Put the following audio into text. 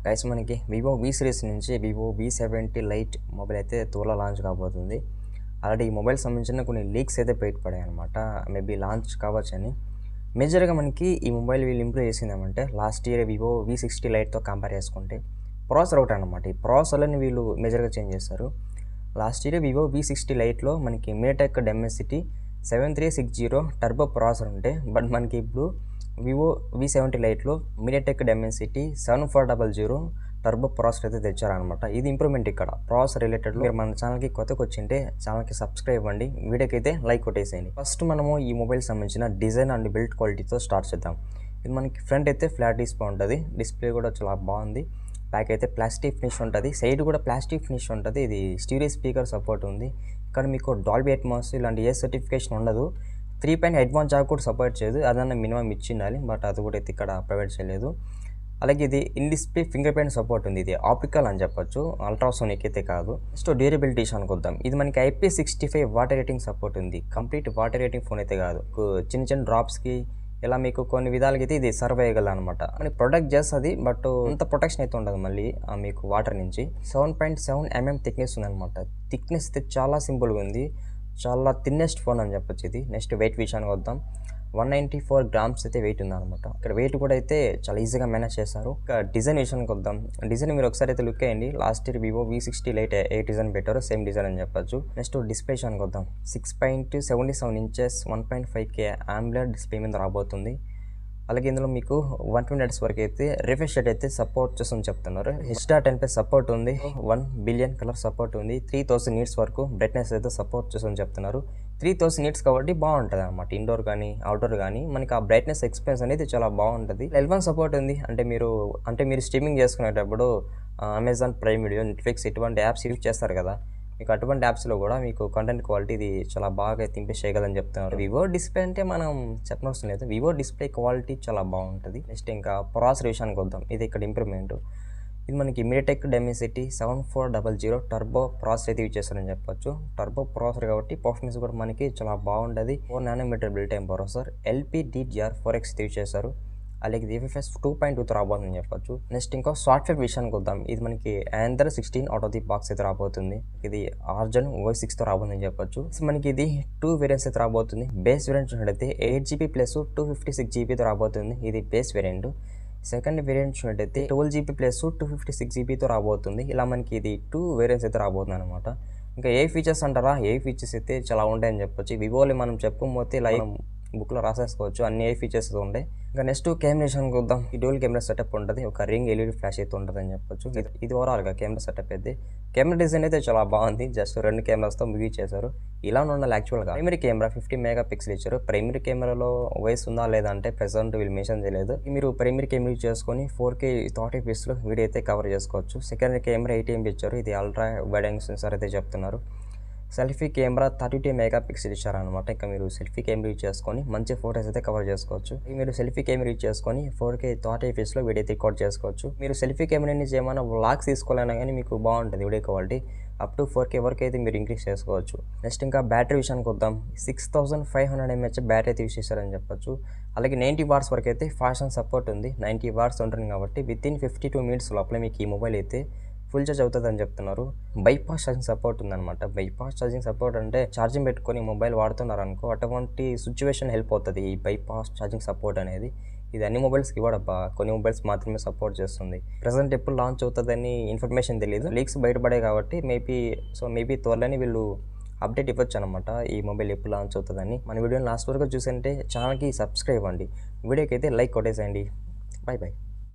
Guys మనకి Vivo V series నుంచి Vivo V70 light mobile అయితే త్వరలో లాంచ్ కాబోతుంది. ఆల్రెడీ ఈ మొబైల్ సంబంధించిన కొన్ని లీక్స్ అయితే బయటపడాయి అనమాట. మేబీ లాంచ్ కావచ్చని. మేజర్గా మనకి ఈ మొబైల్ వీళ్ళు ఇంప్రూవ్ చేసిందేమంటే లాస్ట్ ఇయర్ వివో V60 లైట్తో కంపేర్ చేసుకుంటే ప్రాసెసర్ ఒకటి అనమాట. ఈ ప్రాసెసర్ని వీళ్ళు మేజర్గా చేంజ్ చేస్తారు. లాస్ట్ ఇయర్ వివో V60 లైట్లో మనకి మీడియాటెక్ డెమెన్సిటీ 7360 టర్బో ప్రాసెసర్ ఉంటే, బట్ మనకి ఇప్పుడు వివో V70 లైట్లో మీడియాటెక్ డెమెన్సిటీ 7400 టర్బో ప్రాసెసర్ అయితే తెచ్చారనమాట. ఇది ఇంప్రూవ్మెంట్ ఇక్కడ ప్రాసెసర్ రిలేటెడ్. మీరు మన ఛానల్కి కొత్తగా వచ్చింటే ఛానల్కి సబ్స్క్రైబ్ అవ్వండి, వీడియోకి అయితే లైక్ కొట్టేసేయండి. ఫస్ట్ మనము ఈ మొబైల్ సంబంధించిన డిజైన్ అండ్ బిల్డ్ క్వాలిటీతో స్టార్ట్ చేద్దాం. ఇది మనకి ఫ్రంట్ అయితే ఫ్లాట్ డిస్ప్లే ఉంటుంది, డిస్ప్లే కూడా చాలా బాగుంది. బ్యాక్ అయితే ప్లాస్టిక్ ఫినిష్ ఉంటుంది, సైడ్ కూడా ప్లాస్టిక్ ఫినిష్ ఉంటుంది. ఇది స్టీరియో స్పీకర్ సపోర్ట్ ఉంది. ఇక్కడ మీకు డాల్బీ అట్మాస్ ఇలాంటి ఏ సర్టిఫికేషన్ ఉండదు. 3 అడ్వాన్స్ జాక్ కూడా సపోర్ట్ చేయదు, అదన్నా మినిమం ఇచ్చిండాలి, బట్ అది కూడా అయితే ఇక్కడ ప్రొవైడ్ చేయలేదు. అలాగే ఇది in display finger print support ఉంది. ఇది ఆప్టికల్ అని చెప్పొచ్చు, అల్ట్రాసోనిక్ అయితే కాదు. నెక్స్ట్ డ్యూరబిలిటీ అనుకుందాం. ఇది మనకి IP65 వాటర్ రేటింగ్ సపోర్ట్ ఉంది. కంప్లీట్ వాటర్ రేటింగ్ ఫోన్ అయితే కాదు, చిన్న చిన్న డ్రాప్స్కి ఇలా మీకు కొన్ని విధాలుగా అయితే ఇది సర్వ్ అయ్యగల అనమాట. మనకి ప్రొటెక్ట్ చేస్తుంది, బట్ అంత ప్రొటెక్షన్ అయితే ఉండదు మళ్ళీ మీకు వాటర్ నుంచి. 7.7 mm థిక్నెస్ ఉందన్నమాట. థిక్నెస్ అయితే చాలా సింపుల్గా ఉంది, చాలా థిన్నెస్ట్ ఫోన్ అని చెప్పొచ్చు ఇది. నెక్స్ట్ వెయిట్ విషయానికి వద్దాం. 194 గ్రామ్స్ అయితే వెయిట్ ఉందన్నమాట. ఇక్కడ వెయిట్ కూడా అయితే చాలా ఈజీగా మేనేజ్ చేస్తారు. ఇక డిజైన్ విషయానికి వద్దాం. డిజైన్ మీరు ఒకసారి అయితే లుక్ అయ్యండి. Last year Vivo V60 lite ఏ డిజైన్ పెట్టారో సేమ్ డిజైన్ అని చెప్పొచ్చు. నెక్స్ట్ డిస్ప్లే విషయానికి వద్దాం. 6.77 ఇంచెస్ 1.5K AMOLED డిస్ప్లే మీద రాబోతుంది. అలాగే ఇందులో మీకు 120 Hz వరకు అయితే రిఫ్రెష్ రేట్ అయితే సపోర్ట్ చేస్తుందని చెప్తున్నారు. HDR10 సపోర్ట్ ఉంది, 1 బిలియన్ కలర్ సపోర్ట్ ఉంది, 3000 nits వరకు బ్రైట్నెస్ అయితే సపోర్ట్ చేస్తుందని చెప్తున్నారు. 3000 nits కాబట్టి బాగుంటుంది అనమాట. ఇండోర్ కానీ అవుట్డోర్ కానీ మనకి ఆ బ్రైట్నెస్ ఎక్స్పీరియన్స్ అనేది చాలా బాగుంటుంది. L1 సపోర్ట్ ఉంది, అంటే మీరు స్ట్రీమింగ్ చేసుకునేటప్పుడు అమెజాన్ ప్రైమ్ వీడియో, నెట్ఫ్లిక్స్ ఇటువంటి యాప్స్ యూజ్ చేస్తారు కదా, మీకు అటువంటి యాప్స్లో కూడా మీకు కంటెంట్ క్వాలిటీ ఇది చాలా బాగా ఇంప్రెస్ చేయగలని చెప్తున్నారు. వివో డిస్ప్లే అంటే మనం చెప్పనవసరం లేదు, వివో డిస్ప్లే క్వాలిటీ చాలా బాగుంటుంది. నెక్స్ట్ ఇంకా ప్రాసెసర్ విషయానికి వద్దాం. ఇది ఇక్కడ ఇంప్రూవ్మెంట్. ఇది మనకి మీడియాటెక్ డెమెన్సిటీ 7400 టర్బో ప్రాసెసర్ అయితే యూజ్ చేస్తారని చెప్పొచ్చు. టర్బో ప్రాసెసర్ కాబట్టి పర్ఫార్మెన్స్ కూడా మనకి చాలా బాగుంటుంది. 4 nm built time processor, LPDDR4X use చేస్తారు. అలాగే ఇది UFS 2.2తో రాబోతుందని చెప్పొచ్చు. నెక్స్ట్ ఇంకా సాఫ్ట్వేర్ విషయానికి వద్దాం. ఇది మనకి Android 16 out of the box అయితే రాబోతుంది. ఇది Argen OS 6తో రాబోతుందని చెప్పొచ్చు. మనకి ఇది 2 వేరియంట్స్ అయితే రాబోతుంది. బేస్ వేరియంట్ చూసినట్టయితే 8GB ప్లస్ 256GBతో రాబోతుంది, ఇది బేస్ వేరియంట్. సెకండ్ వేరియంట్ చూసినట్టయితే 12GB ప్లస్ 256GBతో రాబోతుంది. ఇలా మనకి ఇది 2 వేరియంట్స్ అయితే రాబోతుంది అనమాట. ఇంకా ఏ ఫీచర్స్ అంటారా, ఏ ఫీచర్స్ అయితే చాలా ఉంటాయని చెప్పొచ్చు. వివోలో మనం చెప్పకపోతే లైవ్ బుక్లో రాసేసుకోవచ్చు, అన్ని ఏ ఫీచర్స్ అయితే ఉంటాయి. ఇంకా నెక్స్ట్ కెమెరా విషయానికి వద్దాం. ఈ డ్యూయల్ కెమెరా సెటప్ ఉంటుంది, ఒక రింగ్ LED ఫ్లాష్ అయితే ఉంటుంది అని చెప్పొచ్చు. ఇది ఓవరాల్గా కెమెరా సెటప్ అయితే. కెమెరా డిజైన్ అయితే చాలా బాగుంది, జస్ట్ 2 కెమెరాస్తో ముగి చేశారు. ఇలా ఉండాలి యాక్చువల్గా. ప్రైమరీ కెమెరా 50 MP ఇచ్చారు. ప్రైమరీ కెమెరాలో వాయిస్ ఉందా లేదా అంటే ప్రెసెంట్ వీళ్ళు మెన్షన్ చేయలేదు. మీరు ప్రైమరీ కెమెరా యూజ్ చేసుకొని 4K 30 fps వీడియో అయితే కవర్ చేసుకోవచ్చు. సెకండరీ కెమెరా 80 MP ఇచ్చారు, ఇది అల్ట్రా వైడ్ యాంగిల్ సెన్సార్ అయితే చెప్తున్నారు. సెల్ఫీ కెమెరా 32 MP ఇచ్చారనమాట. ఇంకా మీరు సెల్ఫీ కెమెరా యూజ్ చేసుకొని మంచి ఫోటోస్ అయితే కవర్ చేసుకోవచ్చు. మీరు సెల్ఫీ కెమెరా యూజ్ చేసుకొని 4K 30 fps వీడియో అయితే రికార్డ్ చేసుకోవచ్చు. మీరు సెల్ఫీ కెమెరా నుంచి ఏమైనా వ్లాగ్స్ తీసుకోవాలన్నా కానీ మీకు బాగుంటుంది video quality. Up to 4K వరకు అయితే మీరు ఇంక్రీజ్ చేసుకోవచ్చు. నెక్స్ట్ ఇంకా బ్యాటరీ విషయానికి వద్దాం. 6500 mAh బ్యాటరీ అయితే యూజ్ చేశారని చెప్పొచ్చు. అలాగే 90 watts వరకు అయితే ఫాస్ట్ ఛార్జింగ్ సపోర్ట్ ఉంది. 90 watts ఉంటుంది కాబట్టి వితిన్ 52 minutes లోపల మీకు ఈ మొబైల్ అయితే ఫుల్ ఛార్జ్ అవుతుంది అని చెప్తున్నారు. బైపాస్ ఛార్జింగ్ సపోర్ట్ ఉందన్నమాట. బైపాస్ ఛార్జింగ్ సపోర్ట్ అంటే ఛార్జింగ్ పెట్టుకొని మొబైల్ వాడుతున్నారు అనుకో, అటువంటి సిచ్యువేషన్ హెల్ప్ అవుతుంది ఈ బైపాస్ ఛార్జింగ్ సపోర్ట్ అనేది. ఇది అన్ని మొబైల్స్కి ఇవ్వడబ్బా, కొన్ని మొబైల్స్ మాత్రమే సపోర్ట్ చేస్తుంది. ప్రజెంట్ ఎప్పుడు లాంచ్ అవుతుందని ఇన్ఫర్మేషన్ తెలియదు, లీక్స్ బయటపడే కాబట్టి మేబీ త్వరలోనే వీళ్ళు అప్డేట్ ఇవ్వచ్చు అనమాట ఈ మొబైల్ ఎప్పుడు లాంచ్ అవుతుందని. మన వీడియోని లాస్ట్ వరకు చూసంటే ఛానల్కి సబ్స్క్రైబ్ అవ్వండి, వీడియోకి అయితే లైక్ కొట్టేసేయండి. బై.